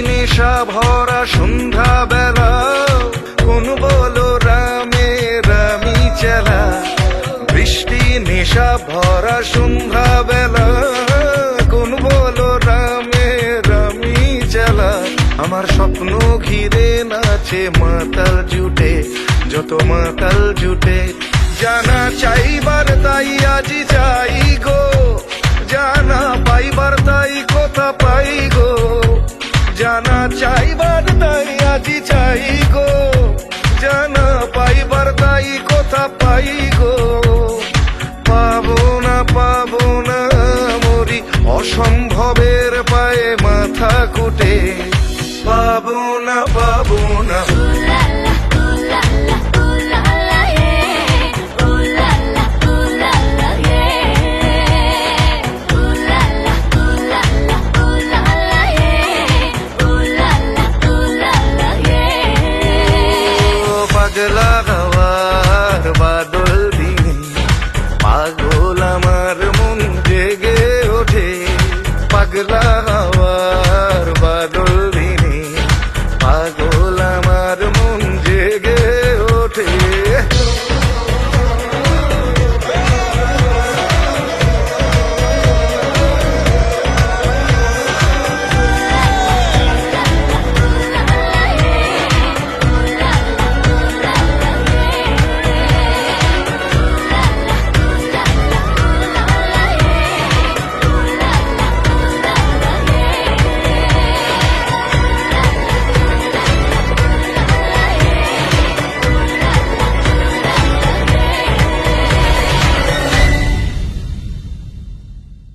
নেশা ভরা সন্ধ্যা বেলা, কোন বলো রামে রামি চেলা। বৃষ্টি নেশা ভরা সন্ধ্যা বেলা, কোন বলো রামে রামি চেলা। আমার স্বপ্ন ঘিরে নাচে মাতাল জুটে, যত মাতাল জুটে। জানা চাইবার তাই আজি চাই গো, জানা পাইবার তাই কথা পাই গো। জানা চাইবার তাই আজি চাই গো, জানা পাইবার তাই কথা পাই গো। পাবো না মরি অসম্ভবের পায়ে মাথা কুটে। পাবো না